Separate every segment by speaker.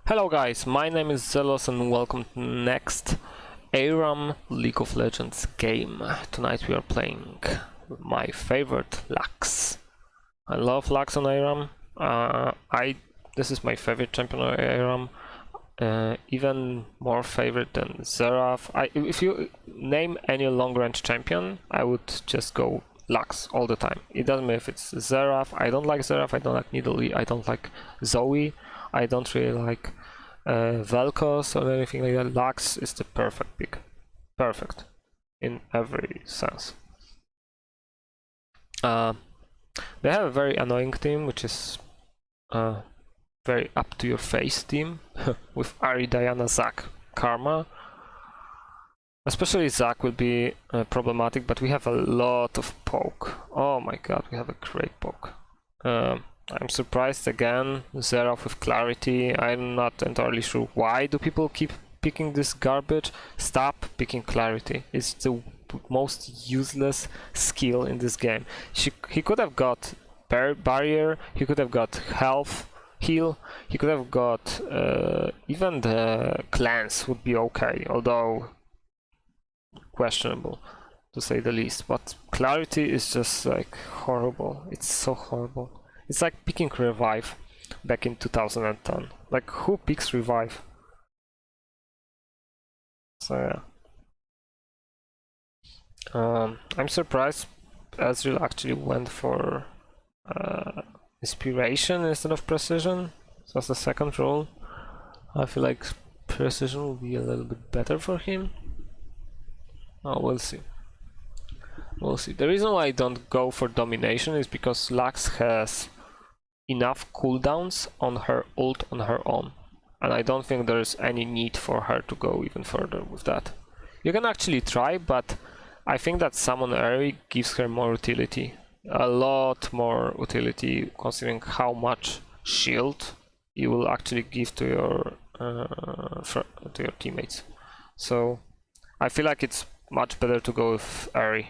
Speaker 1: Hello guys, my name is Zelos and welcome to next ARAM League of Legends game. Tonight we are playing my favorite Lux. I love Lux on ARAM. This is my favorite champion on ARAM. Even more favorite than Xerath. If you name any long range champion, I would just go Lux all the time. It doesn't matter if it's Xerath. I don't like Xerath, I don't like Nidalee, I don't like Zoe. I don't really like Vel'Koz or anything like that. Lux is the perfect pick. Perfect. In every sense. They have a very annoying team, which is very up to your face team. With Ahri, Diana, Zac, Karma. Especially Zac will be problematic, but we have a lot of poke. Oh my god, we have a great poke. I'm surprised again, Xerath with Clarity. I'm not entirely sure why do people keep picking this garbage. Stop picking Clarity. It's the most useless skill in this game. He could have got barrier, he could have got health, heal, he could have got even the cleanse would be okay, although questionable to say the least. But Clarity is just like horrible. It's so horrible. It's like picking Revive back in 2010. Like, who picks Revive? So yeah. I'm surprised Ezreal actually went for Inspiration instead of Precision. So that's the second role. I feel like Precision will be a little bit better for him. Oh, we'll see. We'll see. The reason why I don't go for Domination is because Lux has enough cooldowns on her ult on her own, and I don't think there's any need for her to go even further with that. You can actually try, but I think that Summon Ahri gives her more utility, a lot more utility, considering how much shield you will actually give to your teammates. So I feel like it's much better to go with Ahri.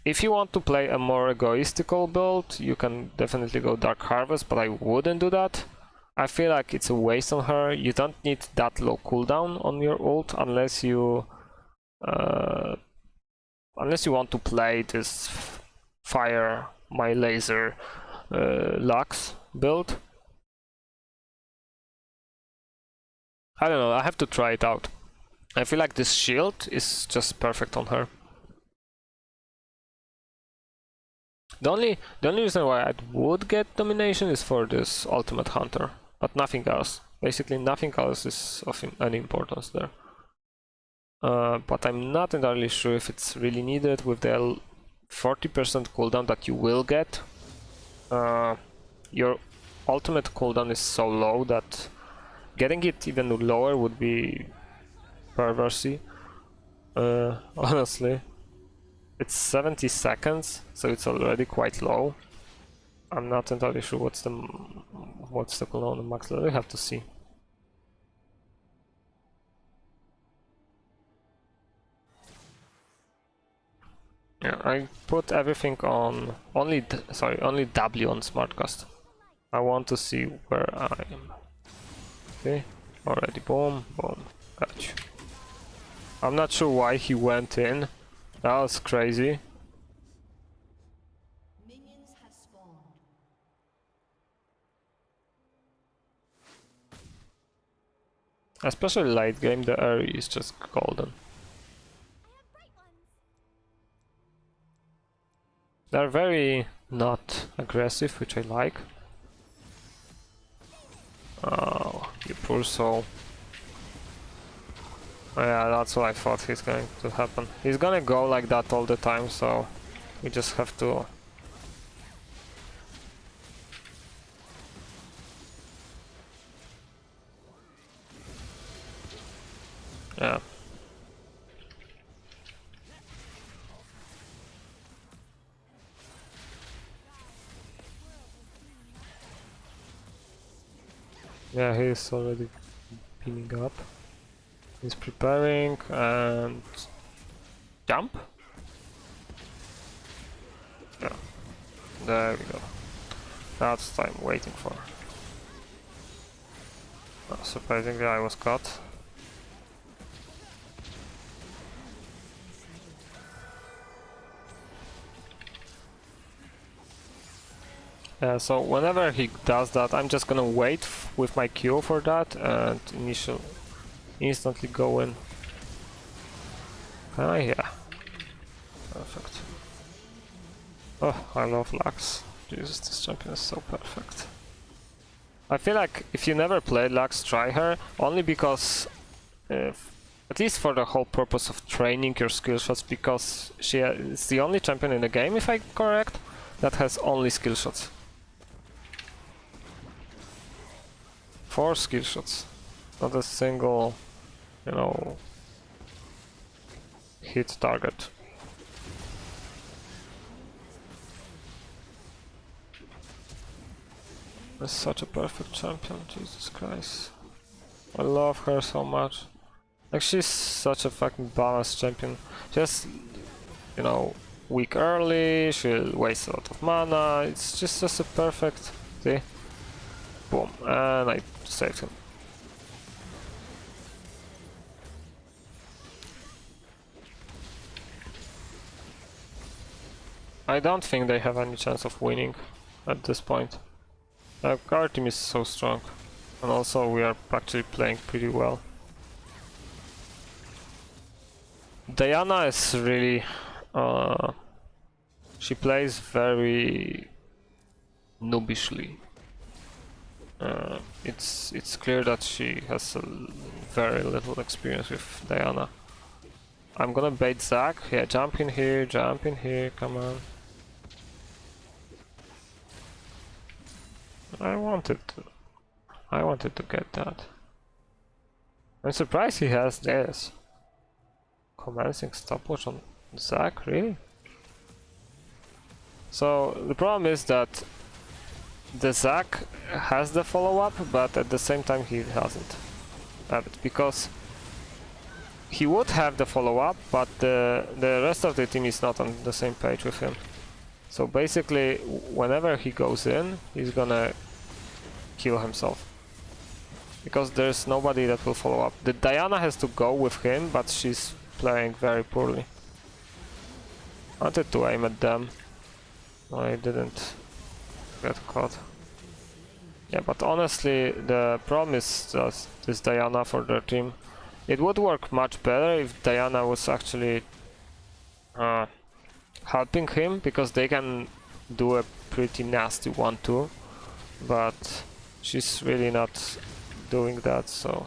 Speaker 1: If you want to play a more egoistical build, you can definitely go Dark Harvest, but I wouldn't do that. I feel like it's a waste on her. You don't need that low cooldown on your ult unless you want to play this fire my laser Lux build. I don't know, I have to try it out. I feel like this shield is just perfect on her. The only reason why I would get Domination is for this Ultimate Hunter, but nothing else. Basically nothing else is of any importance there. But I'm not entirely sure if it's really needed with the 40% cooldown that you will get. Your ultimate cooldown is so low that getting it even lower would be perversy. Honestly. It's 70 seconds, so it's already quite low. I'm not entirely sure what's the cooldown on max level. We have to see. Yeah, I put everything on only W on Smartcast. I want to see where I am. Okay, already boom, boom, got you. I'm not sure why he went in. That was crazy. Especially late game, the Ahri is just golden. They're very not aggressive, which I like. Oh, you poor soul. Yeah, that's what I thought is going to happen. He's gonna go like that all the time, so we just have to... Yeah. Yeah, he's already beaming up. He's preparing and... Jump? Yeah. There we go. That's what I'm waiting for. Surprisingly, I was caught. So whenever he does that, I'm just gonna wait with my Q for that and instantly go in. Ah, yeah. Perfect. Oh, I love Lux. Jesus, this champion is so perfect. I feel like if you never played Lux, try her, only because, at least for the whole purpose of training your skill shots, because she is the only champion in the game, if I'm correct, that has only skill shots. 4 skill shots. Not a single, you know, hit target. That's such a perfect champion, Jesus Christ. I love her so much. Like, she's such a fucking balanced champion. Just, you know, weak early, she'll waste a lot of mana. It's just a perfect. See? Boom. And I saved him. I don't think they have any chance of winning at this point. Our team is so strong. And also we are actually playing pretty well. Diana is really... she plays very noobishly. It's clear that she has very little experience with Diana. I'm gonna bait Zac. Yeah, jump in here, come on. I wanted to get that. I'm surprised he has this. Commencing stopwatch on Zac, really? So the problem is that the Zac has the follow-up, but at the same time he doesn't have it, because he would have the follow-up, but the rest of the team is not on the same page with him. So basically, whenever he goes in, he's gonna kill himself, because there's nobody that will follow up. The Diana has to go with him, but she's playing very poorly. I wanted to aim at them. I didn't get caught. Yeah, but honestly, the problem is just this Diana for their team. It would work much better if Diana was actually helping him, because they can do a pretty nasty 1-2, but she's really not doing that, so...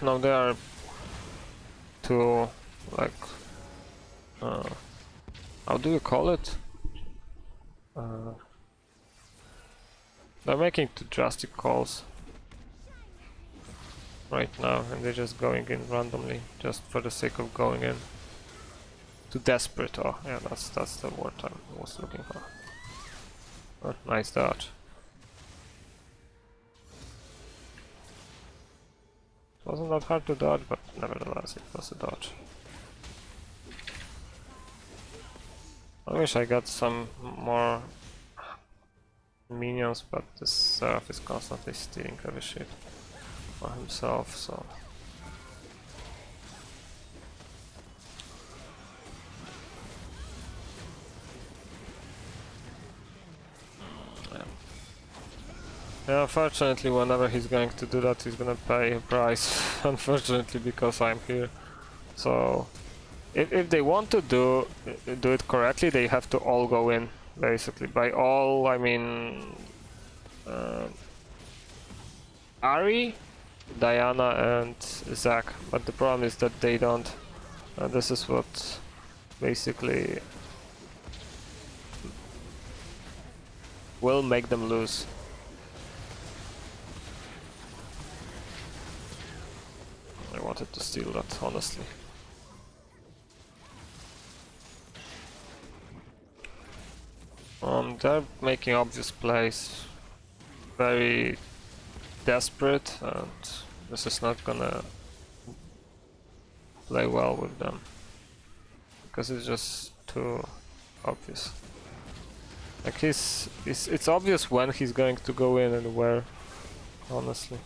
Speaker 1: No, there are two, like... how do you call it? They're making two drastic calls right now, and they're just going in randomly, just for the sake of going in. Too desperate. Oh, yeah, that's the word I was looking for. Oh, nice dodge. It wasn't that hard to dodge, but nevertheless, it was a dodge. I wish I got some more minions, but this Seraph is constantly stealing every shit for himself, so... Yeah, unfortunately, whenever he's going to do that, he's gonna pay a price, unfortunately, because I'm here. So, if they want to do it correctly, they have to all go in, basically. By all, I mean... Ari, Diana and Zac, but the problem is that they don't. This is what basically will make them lose. I wanted to steal that, honestly. They're making obvious plays, very desperate, and this is not gonna play well with them. Because it's just too obvious. Like it's obvious when he's going to go in and where, honestly.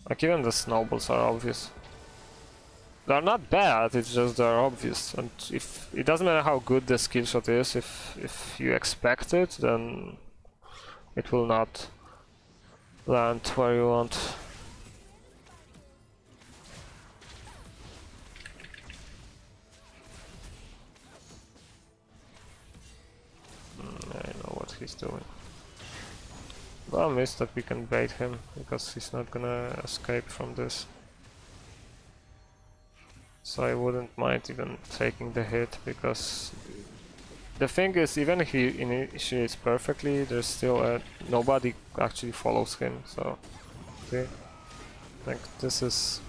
Speaker 1: Like even the snowballs are obvious. They're not bad, it's just they're obvious. And if it doesn't matter how good the skill shot is, if you expect it, then it will not land where you want. I know what he's doing. Problem is that we can bait him, because he's not gonna escape from this. So I wouldn't mind even taking the hit, because the thing is, even if he initiates perfectly, there's still nobody actually follows him, so see? Like this is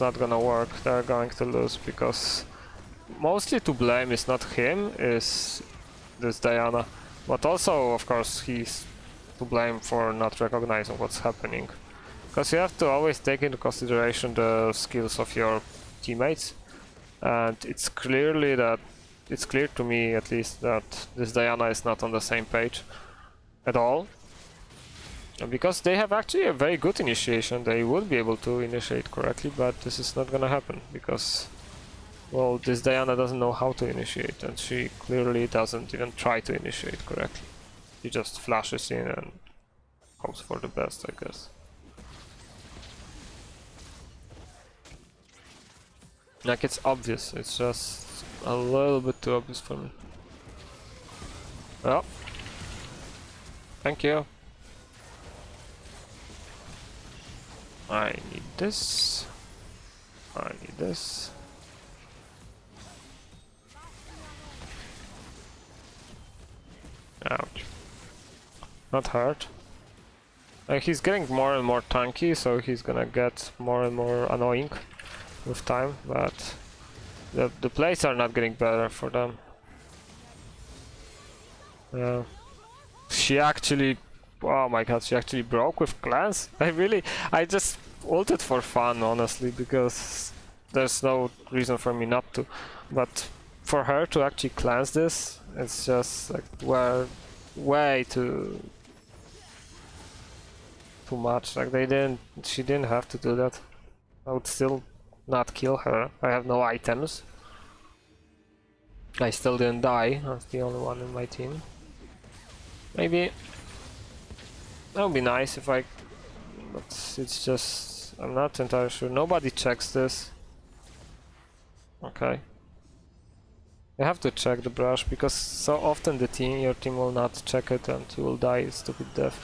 Speaker 1: not gonna work. They're going to lose, because mostly to blame is not him, is this Diana, but also of course he's to blame for not recognizing what's happening. Because you have to always take into consideration the skills of your teammates, and it's clear to me at least that this Diana is not on the same page at all. And because they have actually a very good initiation, they would be able to initiate correctly, but this is not gonna happen because, well, this Diana doesn't know how to initiate, and she clearly doesn't even try to initiate correctly. She just flashes in and hopes for the best, I guess. Like, it's obvious, it's just a little bit too obvious for me. Well, thank you. I need this. I need this. Ouch. Not hurt. He's getting more and more tanky, so he's gonna get more and more annoying with time, but the plays are not getting better for them. Yeah. She actually, oh my god, she actually broke with clans? I just ulted for fun, honestly, because there's no reason for me not to. But for her to actually cleanse this, it's just like, we're way too much. Like she didn't have to do that. I would still not kill her. I have no items. I still didn't die. I was the only one in my team. Maybe that would be nice if I, but it's just, I'm not entirely sure. Nobody checks this. Okay. You have to check the brush, because so often your team will not check it and you will die a stupid death.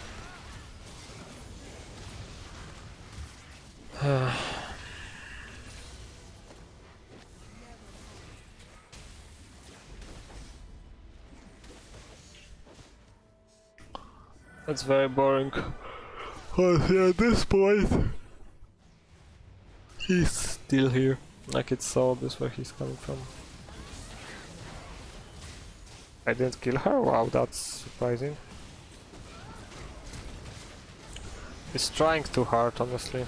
Speaker 1: That's very boring. At this point, he's still here. Like, it's so obvious where he's coming from. I didn't kill her? Wow, that's surprising. He's trying too hard, honestly,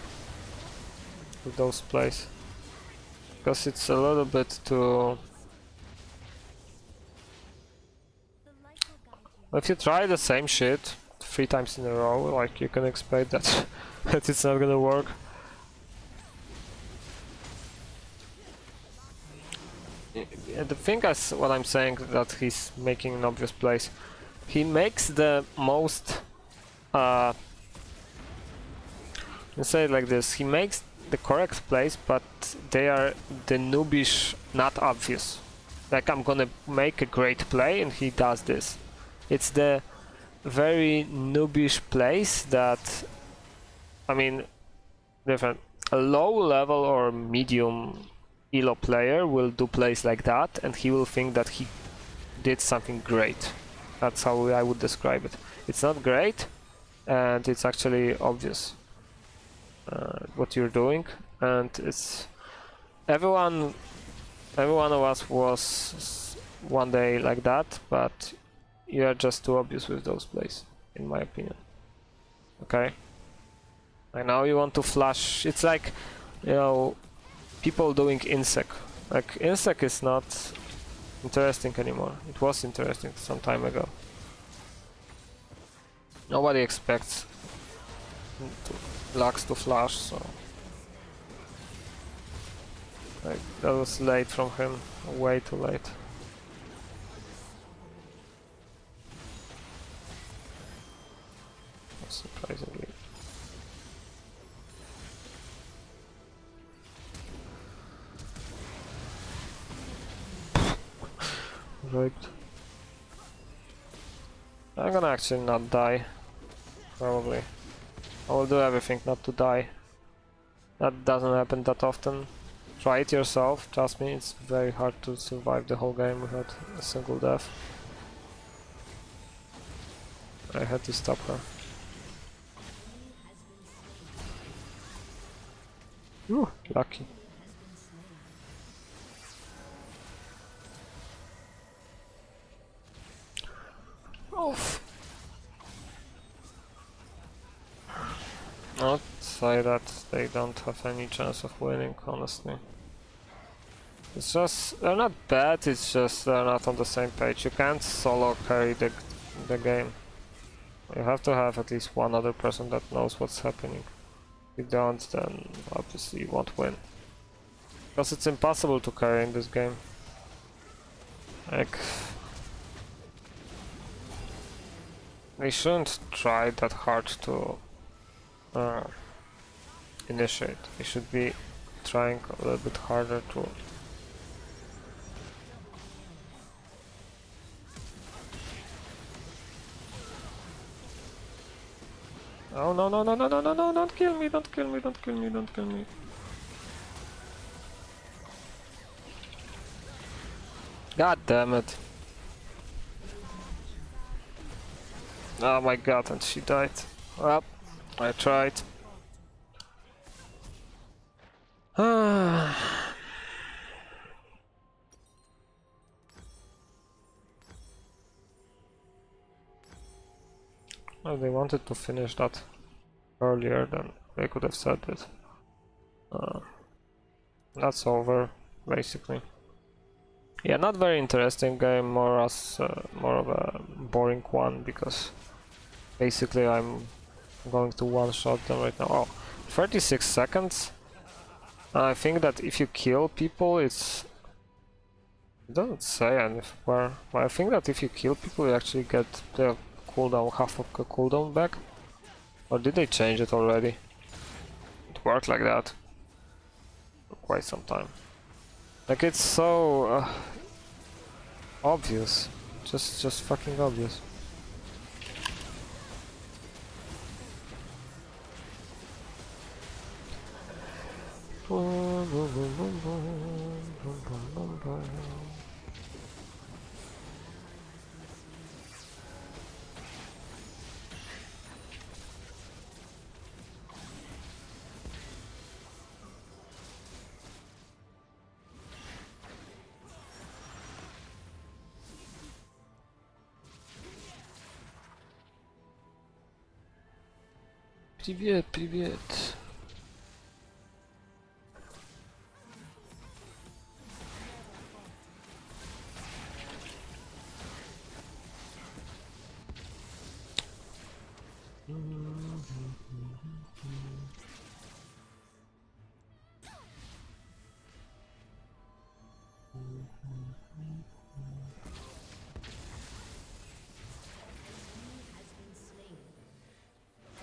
Speaker 1: with those plays. Because it's a little bit too... If you try the same shit 3 times in a row, like, you can expect that, that it's not gonna work. The thing is, what I'm saying, that he's making an obvious plays. He makes the most... let's say it like this, he makes the correct plays, but they are the noobish, not obvious. Like, I'm gonna make a great play and he does this. It's the very noobish plays that, I mean, different. A low level or medium elo player will do plays like that and he will think that he did something great. That's how I would describe it. It's not great, and it's actually obvious what you're doing, and it's every one of us was one day like that, but you are just too obvious with those plays, in my opinion. Okay? Like now you want to flash. It's like, you know, people doing insec. Like insec is not interesting anymore. It was interesting some time ago. Nobody expects Lux to flash, so like that was late from him, way too late. Surprisingly. Right. I'm gonna actually not die. Probably. I will do everything not to die. That doesn't happen that often. Try it yourself, trust me, it's very hard to survive the whole game without a single death. I had to stop her. Ooh, lucky. Oof. Not say that they don't have any chance of winning, honestly. It's just, they're not bad, it's just they're not on the same page. You can't solo carry the game. You have to have at least one other person that knows what's happening. If you don't, then obviously you won't win. Because it's impossible to carry in this game. Like, they shouldn't try that hard to initiate. They should be trying a little bit harder to... Oh no no no no no no no, don't kill me, don't kill me, don't kill me, don't kill me. God damn it. Oh my god, and she died. Well, I tried. Well, they wanted to finish that earlier, then they could have said it. That's over, basically. Yeah, not very interesting game, more as more of a boring one, because basically I'm going to one-shot them right now. Oh, 36 seconds? I think that if you kill people, it doesn't say anywhere, but I think that if you kill people, you actually get the cooldown, half of the cooldown back. Or did they change it already? It worked like that for quite some time. Like, it's so obvious, just fucking obvious. Привет, привет.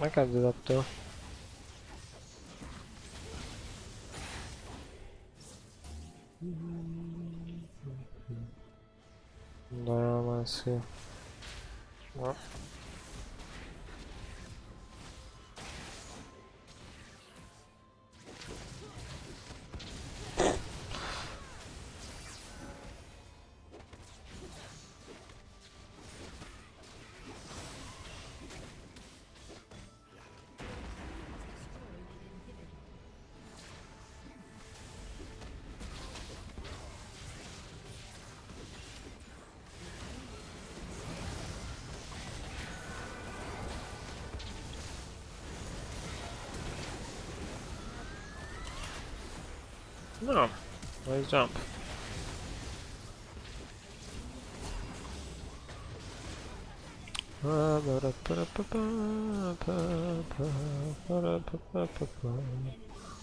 Speaker 1: I can do that too. No, I see. Well. No, nice jump.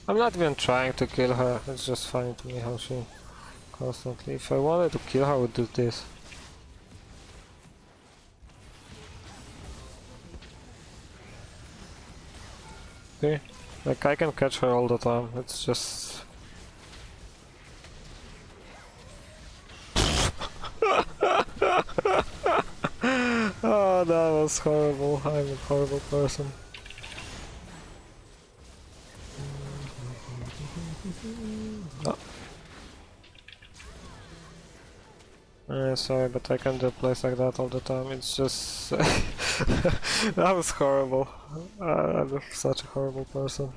Speaker 1: I'm not even trying to kill her, it's just funny to me how she constantly... If I wanted to kill her, I would do this. See? Like, I can catch her all the time, it's just... Oh, that was horrible. I'm a horrible person. Oh. Sorry, but I can't do plays like that all the time. It's just... That was horrible. I'm such a horrible person.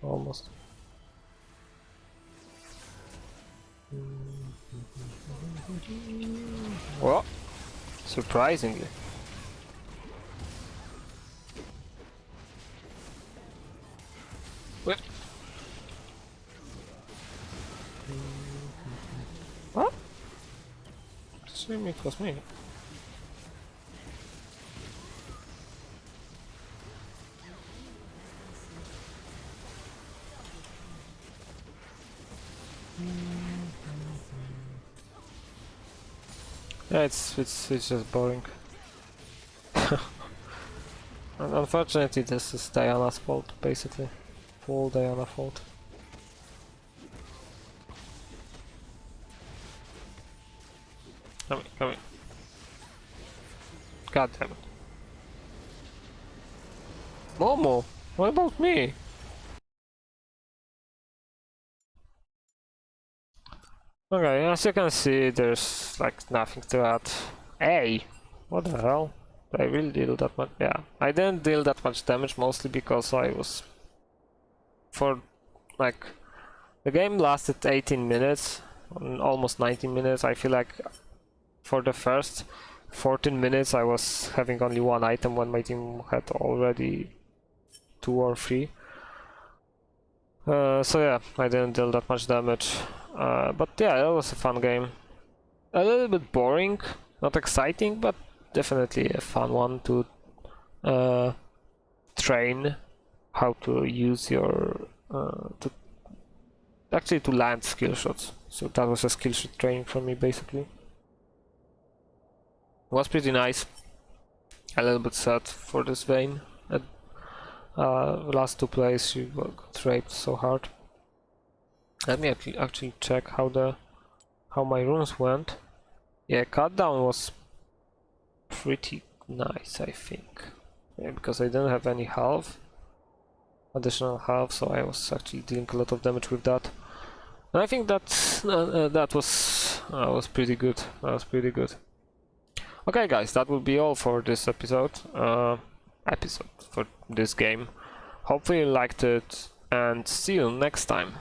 Speaker 1: Almost. What? Surprisingly. What? What? Assume it was me. Yeah, it's just boring. And unfortunately, this is Diana's fault, basically. Full Diana fault. Come here. God damn it. Momo, what about me? Okay, as you can see, there's like nothing to add. Hey, what the hell? I really deal that much. Yeah, I didn't deal that much damage, mostly because I was for like the game lasted 18 minutes, almost 19 minutes. I feel like for the first 14 minutes I was having only one item when my team had already 2 or 3. So yeah, I didn't deal that much damage. But yeah, it was a fun game. A little bit boring, not exciting, but definitely a fun one to train how to use your to land skill shots. So that was a skill shot training for me, basically. It was pretty nice. A little bit sad for this Vayne. Last 2 plays she got raped so hard. Let me actually check how my runes went. Yeah, cut down was pretty nice, I think. Yeah, because I didn't have any health, additional health, so I was actually dealing a lot of damage with that. And I think that was pretty good. That was pretty good. Okay, guys, that will be all for this episode. For this game. Hopefully you liked it, and see you next time.